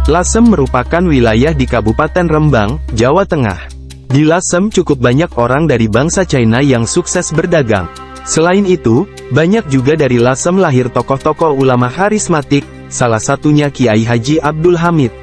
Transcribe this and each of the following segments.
Lasem merupakan wilayah di Kabupaten Rembang, Jawa Tengah. Di Lasem cukup banyak orang dari bangsa China yang sukses berdagang. Selain itu, banyak juga dari Lasem lahir tokoh-tokoh ulama karismatik, salah satunya Kiai Haji Abdul Hamid.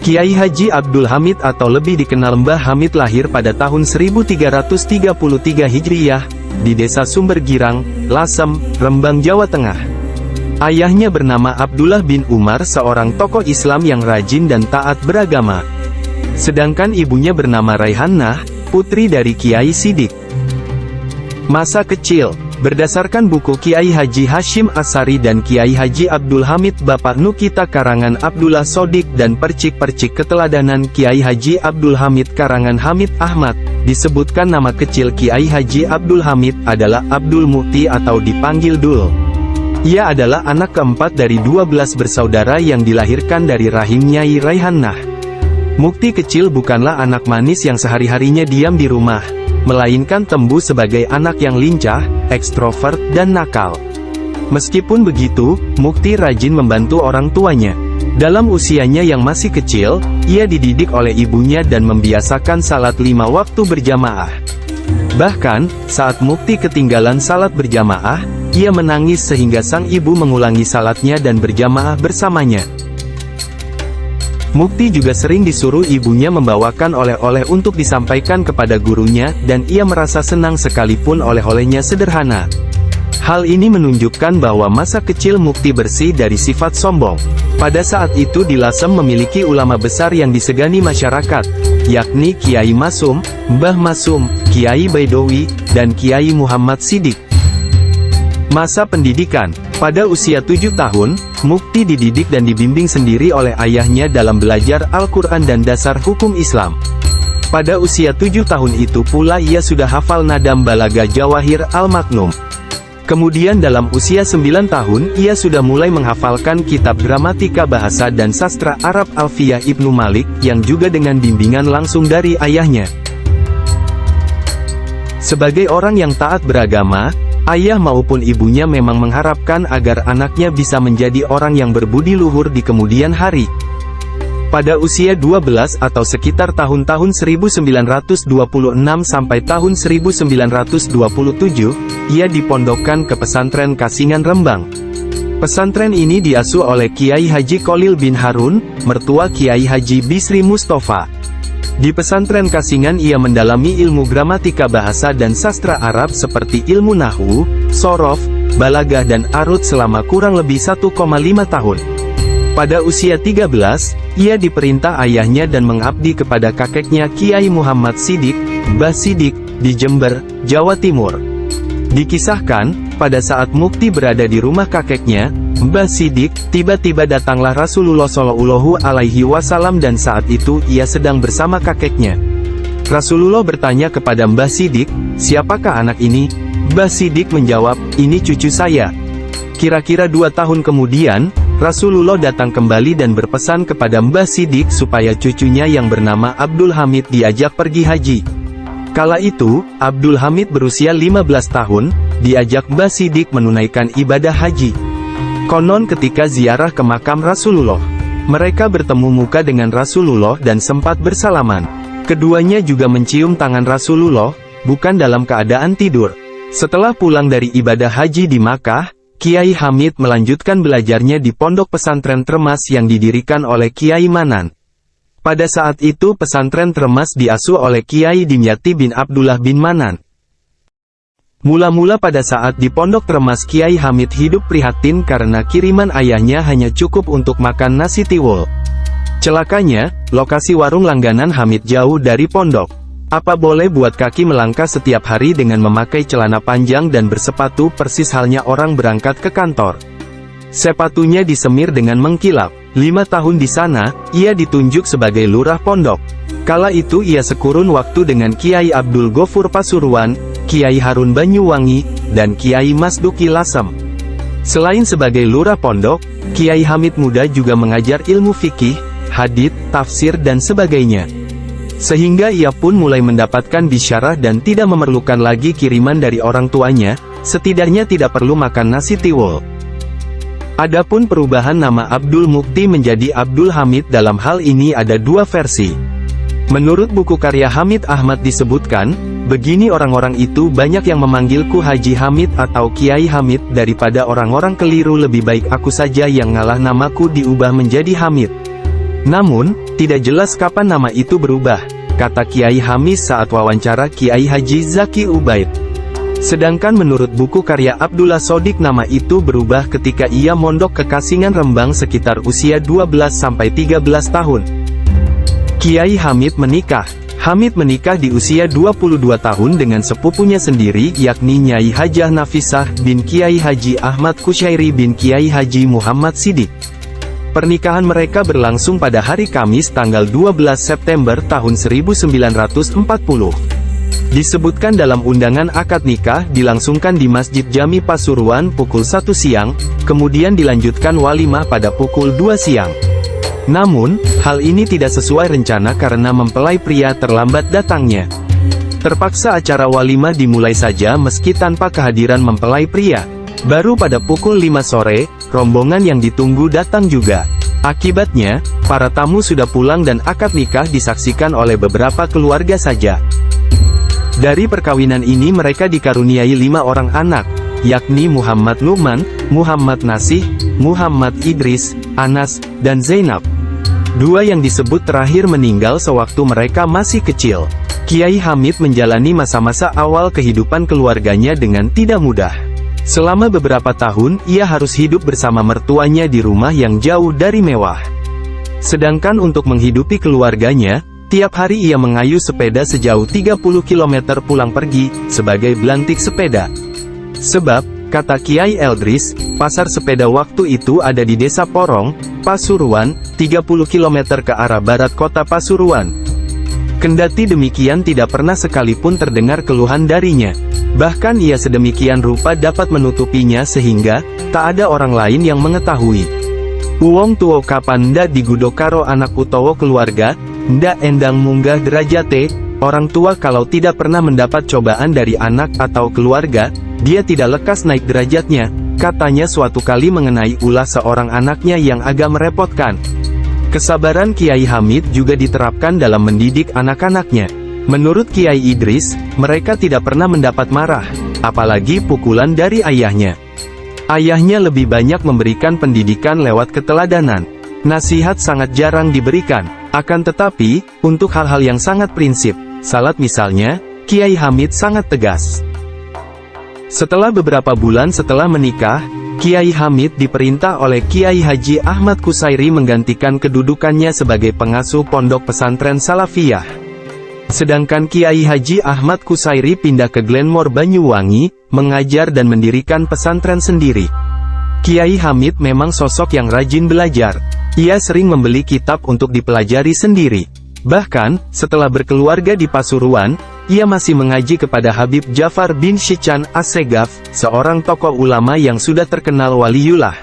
Kiai Haji Abdul Hamid atau lebih dikenal Mbah Hamid lahir pada tahun 1333 Hijriyah, di Desa Sumber Girang, Lasem, Rembang, Jawa Tengah. Ayahnya bernama Abdullah bin Umar, seorang tokoh Islam yang rajin dan taat beragama. Sedangkan ibunya bernama Raihanah, putri dari Kiai Sidik. Masa kecil. Berdasarkan buku Kiai Haji Hashim Asari dan Kiai Haji Abdul Hamid Bapak Nukita karangan Abdullah Sodik dan percik-percik keteladanan Kiai Haji Abdul Hamid karangan Hamid Ahmad, disebutkan nama kecil Kiai Haji Abdul Hamid adalah Abdul Mukti atau dipanggil Dul. Ia adalah anak keempat dari 12 bersaudara yang dilahirkan dari rahim Nyai Raihanah. Mukti kecil bukanlah anak manis yang sehari-harinya diam di rumah, melainkan tembus sebagai anak yang lincah, ekstrovert, dan nakal. Meskipun begitu, Mukti rajin membantu orang tuanya. Dalam usianya yang masih kecil, ia dididik oleh ibunya dan membiasakan salat 5 waktu berjamaah. Bahkan, saat Mukti ketinggalan salat berjamaah, ia menangis sehingga sang ibu mengulangi salatnya dan berjamaah bersamanya. Mukti juga sering disuruh ibunya membawakan oleh-oleh untuk disampaikan kepada gurunya, dan ia merasa senang sekalipun oleh-olehnya sederhana. Hal ini menunjukkan bahwa masa kecil Mukti bersih dari sifat sombong. Pada saat itu di Lasem memiliki ulama besar yang disegani masyarakat, yakni Kiai Masum, Mbah Masum, Kiai Baidowi, dan Kiai Muhammad Sidik. Masa pendidikan. Pada usia 7 tahun, Mukti dididik dan dibimbing sendiri oleh ayahnya dalam belajar Al-Quran dan dasar hukum Islam. Pada usia 7 tahun itu pula ia sudah hafal Nadam Balaga Jawahir Al-Maknum. Kemudian dalam usia 9 tahun ia sudah mulai menghafalkan kitab gramatika bahasa dan sastra Arab Alfiyah Ibnu Malik, yang juga dengan bimbingan langsung dari ayahnya. Sebagai orang yang taat beragama, ayah maupun ibunya memang mengharapkan agar anaknya bisa menjadi orang yang berbudi luhur di kemudian hari. Pada usia 12 atau sekitar tahun-tahun 1926 sampai tahun 1927, ia dipondokkan ke pesantren Kasingan Rembang. Pesantren ini diasuh oleh Kiai Haji Kholil bin Harun, mertua Kiai Haji Bisri Mustafa. Di pesantren Kasingan ia mendalami ilmu gramatika bahasa dan sastra Arab seperti ilmu nahwu, sorof, balagah dan arut selama kurang lebih 1,5 tahun. Pada usia 13, ia diperintah ayahnya dan mengabdi kepada kakeknya Kiai Muhammad Sidik, Mbah Sidik, di Jember, Jawa Timur. Dikisahkan, pada saat Mukti berada di rumah kakeknya, Mbah Sidik, tiba-tiba datanglah Rasulullah Shallallahu Alaihi Wasallam dan saat itu ia sedang bersama kakeknya. Rasulullah bertanya kepada Mbah Sidik, "Siapakah anak ini?" Mbah Sidik menjawab, "Ini cucu saya." Kira-kira 2 tahun kemudian, Rasulullah datang kembali dan berpesan kepada Mbah Sidik supaya cucunya yang bernama Abdul Hamid diajak pergi haji. Kala itu, Abdul Hamid berusia 15 tahun, diajak Mbah Sidik menunaikan ibadah haji. Konon ketika ziarah ke makam Rasulullah, mereka bertemu muka dengan Rasulullah dan sempat bersalaman. Keduanya juga mencium tangan Rasulullah, bukan dalam keadaan tidur. Setelah pulang dari ibadah haji di Makkah, Kiai Hamid melanjutkan belajarnya di pondok pesantren Termas yang didirikan oleh Kiai Manan. Pada saat itu pesantren Termas diasuh oleh Kiai Dimyati bin Abdullah bin Manan. Mula-mula pada saat di pondok Termas Kiai Hamid hidup prihatin karena kiriman ayahnya hanya cukup untuk makan nasi tiwul. Celakanya, lokasi warung langganan Hamid jauh dari pondok. Apa boleh buat kaki melangkah setiap hari dengan memakai celana panjang dan bersepatu persis halnya orang berangkat ke kantor. Sepatunya disemir dengan mengkilap. 5 tahun di sana, ia ditunjuk sebagai lurah pondok. Kala itu ia sekurun waktu dengan Kiai Abdul Ghafur Pasuruan, Kiai Harun Banyuwangi, dan Kiai Masduki Lasem. Selain sebagai lurah pondok, Kiai Hamid muda juga mengajar ilmu fikih, hadits, tafsir dan sebagainya. Sehingga ia pun mulai mendapatkan bisyarah dan tidak memerlukan lagi kiriman dari orang tuanya, setidaknya tidak perlu makan nasi tiwul. Adapun perubahan nama Abdul Mukti menjadi Abdul Hamid dalam hal ini ada dua versi. Menurut buku karya Hamid Ahmad disebutkan, begini orang-orang itu banyak yang memanggilku Haji Hamid atau Kiai Hamid daripada orang-orang keliru lebih baik aku saja yang ngalah namaku diubah menjadi Hamid. Namun, tidak jelas kapan nama itu berubah, kata Kiai Hamis saat wawancara Kiai Haji Zaki Ubaid. Sedangkan menurut buku karya Abdullah Sodik nama itu berubah ketika ia mondok ke Kasingan Rembang sekitar usia 12-13 tahun. Kiai Hamid menikah. Hamid menikah di usia 22 tahun dengan sepupunya sendiri yakni Nyai Hajah Nafisah bin Kiai Haji Ahmad Kusyairi bin Kiai Haji Muhammad Sidik. Pernikahan mereka berlangsung pada hari Kamis tanggal 12 September tahun 1940. Disebutkan dalam undangan akad nikah dilangsungkan di Masjid Jami Pasuruan pukul 1 siang, kemudian dilanjutkan walimah pada pukul 2 siang. Namun, hal ini tidak sesuai rencana karena mempelai pria terlambat datangnya. Terpaksa acara walimah dimulai saja meski tanpa kehadiran mempelai pria. Baru pada pukul 5 sore, rombongan yang ditunggu datang juga. Akibatnya, para tamu sudah pulang dan akad nikah disaksikan oleh beberapa keluarga saja. Dari perkawinan ini mereka dikaruniai 5 orang anak, yakni Muhammad Nu'man, Muhammad Nasih, Muhammad Idris, Anas, dan Zainab. 2 yang disebut terakhir meninggal sewaktu mereka masih kecil. Kiai Hamid menjalani masa-masa awal kehidupan keluarganya dengan tidak mudah. Selama beberapa tahun, ia harus hidup bersama mertuanya di rumah yang jauh dari mewah. Sedangkan untuk menghidupi keluarganya, tiap hari ia mengayuh sepeda sejauh 30 km pulang pergi, sebagai belantik sepeda. Sebab, kata Kiai Eldris, pasar sepeda waktu itu ada di Desa Porong, Pasuruan, 30 km ke arah barat kota Pasuruan. Kendati demikian tidak pernah sekalipun terdengar keluhan darinya. Bahkan ia sedemikian rupa dapat menutupinya sehingga, tak ada orang lain yang mengetahui. Uwong tuwo kapan ndak digudo karo anak utawa keluarga, ndak endang munggah derajate, orang tua kalau tidak pernah mendapat cobaan dari anak atau keluarga, dia tidak lekas naik derajatnya, katanya suatu kali mengenai ulah seorang anaknya yang agak merepotkan. Kesabaran Kiai Hamid juga diterapkan dalam mendidik anak-anaknya. Menurut Kiai Idris, mereka tidak pernah mendapat marah, apalagi pukulan dari ayahnya. Ayahnya lebih banyak memberikan pendidikan lewat keteladanan. Nasihat sangat jarang diberikan, akan tetapi, untuk hal-hal yang sangat prinsip, salat misalnya, Kiai Hamid sangat tegas. Setelah beberapa bulan setelah menikah, Kiai Hamid diperintah oleh Kiai Haji Ahmad Kusyairi menggantikan kedudukannya sebagai pengasuh pondok pesantren Salafiyah. Sedangkan Kiai Haji Ahmad Kusyairi pindah ke Glenmore Banyuwangi, mengajar dan mendirikan pesantren sendiri. Kiai Hamid memang sosok yang rajin belajar. Ia sering membeli kitab untuk dipelajari sendiri. Bahkan, setelah berkeluarga di Pasuruan, ia masih mengaji kepada Habib Ja'far bin Syichan As-Segaf, seorang tokoh ulama yang sudah terkenal waliullah.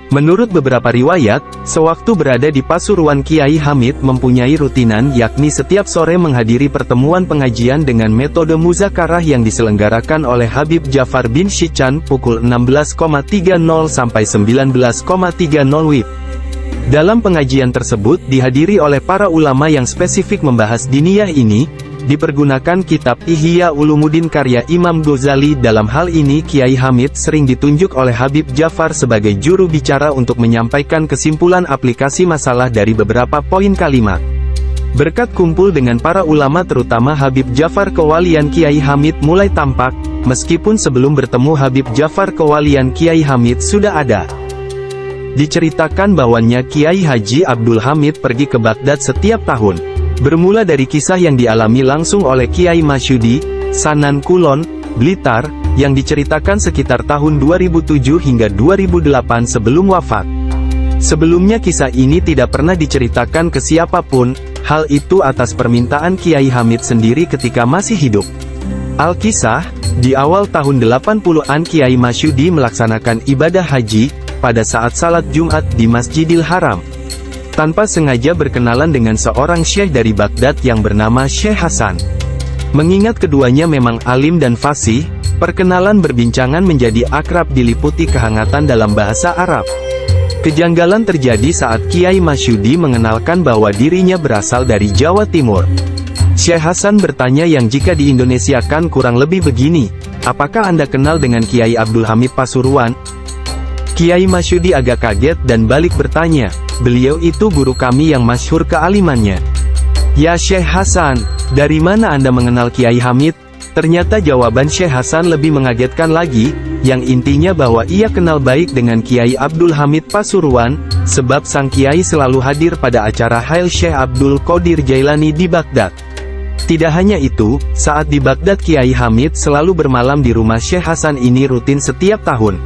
Menurut beberapa riwayat, sewaktu berada di Pasuruan Kiai Hamid mempunyai rutinan yakni setiap sore menghadiri pertemuan pengajian dengan metode muzakarah yang diselenggarakan oleh Habib Ja'far bin Syichan pukul 16.30 sampai 19.30 WIB. Dalam pengajian tersebut dihadiri oleh para ulama yang spesifik membahas diniyah ini, dipergunakan kitab Ihya Ulumuddin karya Imam Ghazali. Dalam hal ini Kiai Hamid sering ditunjuk oleh Habib Ja'far sebagai juru bicara untuk menyampaikan kesimpulan aplikasi masalah dari beberapa poin kalimat. Berkat kumpul dengan para ulama terutama Habib Ja'far kewalian Kiai Hamid mulai tampak, meskipun sebelum bertemu Habib Ja'far kewalian Kiai Hamid sudah ada. Diceritakan bahwanya Kiai Haji Abdul Hamid pergi ke Baghdad setiap tahun. Bermula dari kisah yang dialami langsung oleh Kiai Masyudi, Sanan Kulon, Blitar, yang diceritakan sekitar tahun 2007 hingga 2008 sebelum wafat. Sebelumnya kisah ini tidak pernah diceritakan ke siapapun, hal itu atas permintaan Kiai Hamid sendiri ketika masih hidup. Al-Kisah, di awal tahun 80-an Kiai Masyudi melaksanakan ibadah haji, pada saat salat Jumat di Masjidil Haram. Tanpa sengaja berkenalan dengan seorang syekh dari Baghdad yang bernama Syekh Hasan. Mengingat keduanya memang alim dan fasih, Perkenalan berbincangan menjadi akrab diliputi kehangatan dalam bahasa Arab. Kejanggalan terjadi saat Kiai Masyudi mengenalkan bahwa dirinya berasal dari Jawa Timur. Syekh Hasan bertanya yang jika di Indonesia kan kurang lebih begini, apakah Anda kenal dengan Kiai Abdul Hamid Pasuruan? Kiai Masyudi agak kaget dan balik bertanya, beliau itu guru kami yang masyhur kealimannya. Ya Syekh Hasan, dari mana Anda mengenal Kiai Hamid? Ternyata jawaban Syekh Hasan lebih mengagetkan lagi, yang intinya bahwa ia kenal baik dengan Kiai Abdul Hamid Pasuruan, sebab sang Kiai selalu hadir pada acara Hail Syekh Abdul Qadir Jailani di Baghdad. Tidak hanya itu, saat di Baghdad Kiai Hamid selalu bermalam di rumah Syekh Hasan ini rutin setiap tahun.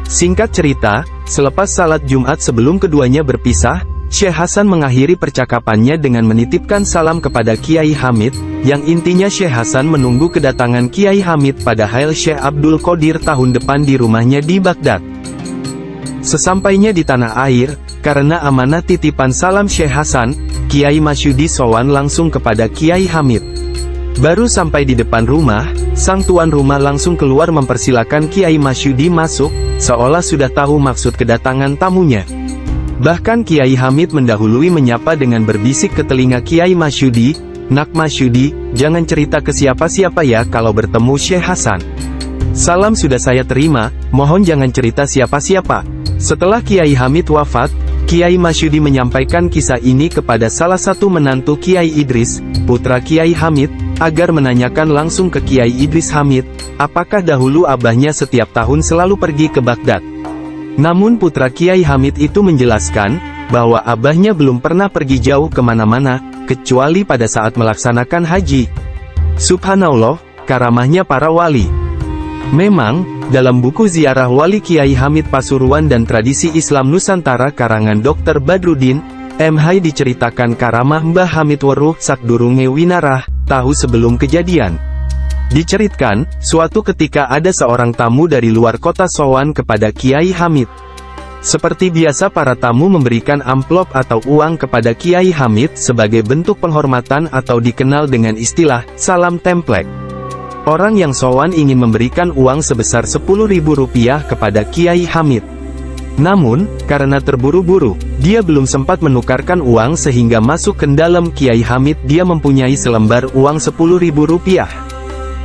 Singkat cerita, selepas salat Jumat sebelum keduanya berpisah, Syekh Hasan mengakhiri percakapannya dengan menitipkan salam kepada Kiai Hamid, yang intinya Syekh Hasan menunggu kedatangan Kiai Hamid pada Hail Syekh Abdul Qadir tahun depan di rumahnya di Baghdad. Sesampainya di tanah air, karena amanah titipan salam Syekh Hasan, Kiai Masyudi sowan langsung kepada Kiai Hamid. Baru sampai di depan rumah, sang tuan rumah langsung keluar mempersilakan Kiai Masyudi masuk, seolah sudah tahu maksud kedatangan tamunya. Bahkan Kiai Hamid mendahului menyapa dengan berbisik ke telinga Kiai Masyudi, "Nak Masyudi, jangan cerita ke siapa-siapa ya kalau bertemu Syekh Hasan. Salam sudah saya terima, mohon jangan cerita siapa-siapa." Setelah Kiai Hamid wafat, Kiai Masyudi menyampaikan kisah ini kepada salah satu menantu Kiai Idris, putra Kiai Hamid, agar menanyakan langsung ke Kiai Idris Hamid, apakah dahulu abahnya setiap tahun selalu pergi ke Baghdad. Namun putra Kiai Hamid itu menjelaskan, bahwa abahnya belum pernah pergi jauh kemana-mana, kecuali pada saat melaksanakan haji. Subhanallah, karamahnya para wali. Memang, dalam buku Ziarah Wali Kiai Hamid Pasuruan dan Tradisi Islam Nusantara karangan Dr. Badruddin, M.H. diceritakan karamah Mbah Hamid weruh sakdurunge winarah, tahu sebelum kejadian. Diceritakan, suatu ketika ada seorang tamu dari luar kota sowan kepada Kiai Hamid. Seperti biasa para tamu memberikan amplop atau uang kepada Kiai Hamid sebagai bentuk penghormatan atau dikenal dengan istilah, salam templek. Orang yang sowan ingin memberikan uang sebesar Rp10.000 kepada Kiai Hamid. Namun, karena terburu-buru, dia belum sempat menukarkan uang sehingga masuk ke dalam Kiai Hamid dia mempunyai selembar uang Rp10.000.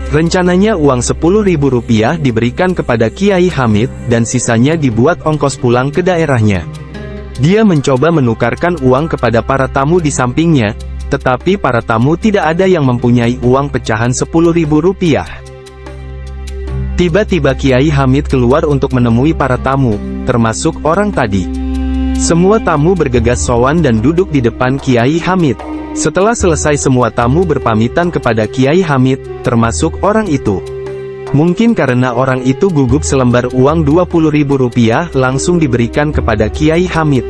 Rencananya uang Rp10.000 diberikan kepada Kiai Hamid, dan sisanya dibuat ongkos pulang ke daerahnya. Dia mencoba menukarkan uang kepada para tamu di sampingnya, tetapi para tamu tidak ada yang mempunyai uang pecahan Rp10.000. Tiba-tiba Kiai Hamid keluar untuk menemui para tamu, termasuk orang tadi. Semua tamu bergegas sowan dan duduk di depan Kiai Hamid. Setelah selesai semua tamu berpamitan kepada Kiai Hamid, termasuk orang itu. Mungkin karena orang itu gugup selembar uang Rp20.000 langsung diberikan kepada Kiai Hamid.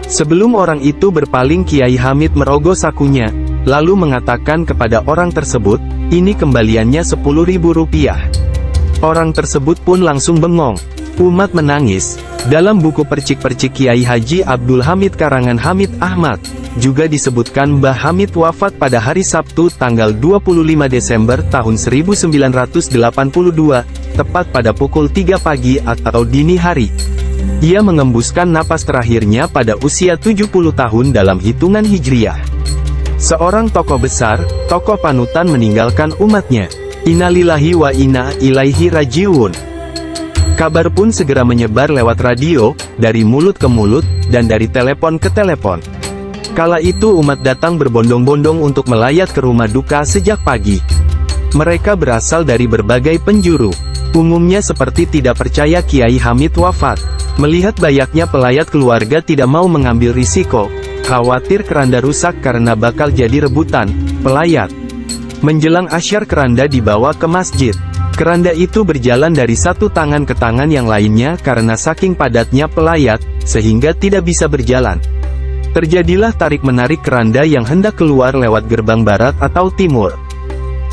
Sebelum orang itu berpaling Kiai Hamid merogoh sakunya, lalu mengatakan kepada orang tersebut, ini kembaliannya Rp10.000. Orang tersebut pun langsung bengong. Umat menangis. Dalam buku Percik-Percik Kiai Haji Abdul Hamid karangan Hamid Ahmad, juga disebutkan Mbah Hamid wafat pada hari Sabtu tanggal 25 Desember tahun 1982, tepat pada pukul 3 pagi atau dini hari. Ia mengembuskan napas terakhirnya pada usia 70 tahun dalam hitungan Hijriah. Seorang tokoh besar, tokoh panutan meninggalkan umatnya. Innalillahi wa inna ilaihi rajiun. Kabar pun segera menyebar lewat radio, dari mulut ke mulut, dan dari telepon ke telepon. Kala itu umat datang berbondong-bondong untuk melayat ke rumah duka sejak pagi. Mereka berasal dari berbagai penjuru. Umumnya seperti tidak percaya Kiai Hamid wafat. Melihat banyaknya pelayat keluarga tidak mau mengambil risiko, khawatir keranda rusak karena bakal jadi rebutan pelayat. Menjelang asyar keranda dibawa ke masjid. Keranda itu berjalan dari satu tangan ke tangan yang lainnya karena saking padatnya pelayat, sehingga tidak bisa berjalan. Terjadilah tarik-menarik keranda yang hendak keluar lewat gerbang barat atau timur.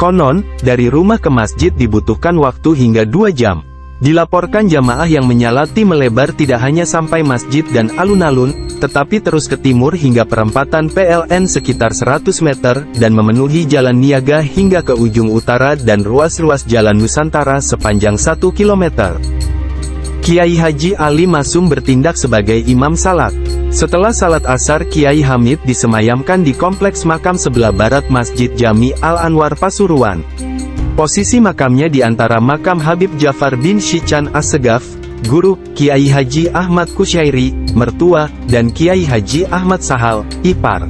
Konon, dari rumah ke masjid dibutuhkan waktu hingga 2 jam. Dilaporkan jamaah yang menyalati melebar tidak hanya sampai masjid dan alun-alun, tetapi terus ke timur hingga perempatan PLN sekitar 100 meter, dan memenuhi jalan niaga hingga ke ujung utara dan ruas-ruas jalan Nusantara sepanjang 1 km. Kiai Haji Ali Masum bertindak sebagai imam salat. Setelah salat asar, Kiai Hamid disemayamkan di kompleks makam sebelah barat Masjid Jami Al-Anwar Pasuruan. Posisi makamnya di antara makam Habib Jafar bin Syichan As-Segaf, guru, Kiai Haji Ahmad Kusyairi, mertua, dan Kiai Haji Ahmad Sahal, ipar.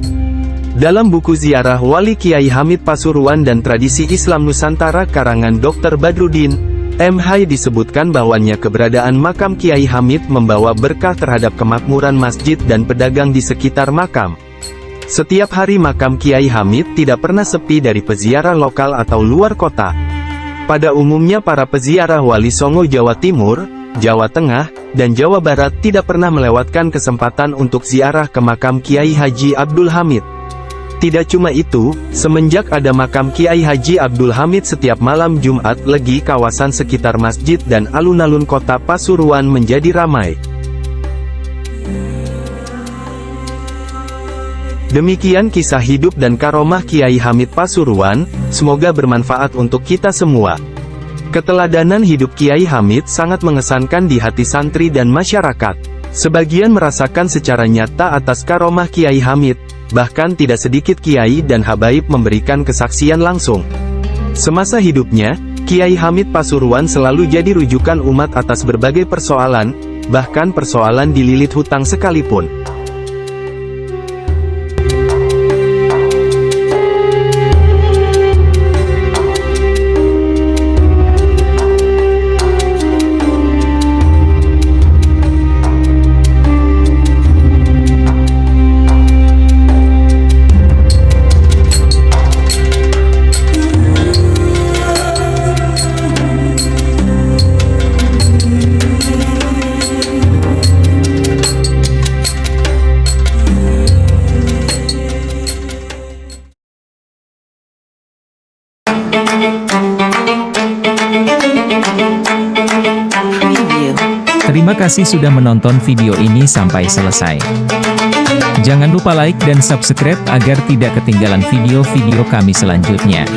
Dalam buku Ziarah Wali Kiai Hamid Pasuruan dan Tradisi Islam Nusantara karangan Dr. Badruddin M.Hay disebutkan bahwanya keberadaan makam Kiai Hamid membawa berkah terhadap kemakmuran masjid dan pedagang di sekitar makam. Setiap hari makam Kiai Hamid tidak pernah sepi dari peziarah lokal atau luar kota. Pada umumnya para peziarah Wali Songo Jawa Timur, Jawa Tengah, dan Jawa Barat tidak pernah melewatkan kesempatan untuk ziarah ke makam Kiai Haji Abdul Hamid. Tidak cuma itu, semenjak ada makam Kiai Haji Abdul Hamid setiap malam Jumat Legi kawasan sekitar masjid dan alun-alun kota Pasuruan menjadi ramai. Demikian kisah hidup dan karomah Kiai Hamid Pasuruan, semoga bermanfaat untuk kita semua. Keteladanan hidup Kiai Hamid sangat mengesankan di hati santri dan masyarakat. Sebagian merasakan secara nyata atas karomah Kiai Hamid, bahkan tidak sedikit kiai dan habaib memberikan kesaksian langsung. Semasa hidupnya, Kiai Hamid Pasuruan selalu jadi rujukan umat atas berbagai persoalan, bahkan persoalan dililit hutang sekalipun. Terima kasih sudah menonton video ini sampai selesai. Jangan lupa like dan subscribe agar tidak ketinggalan video-video kami selanjutnya.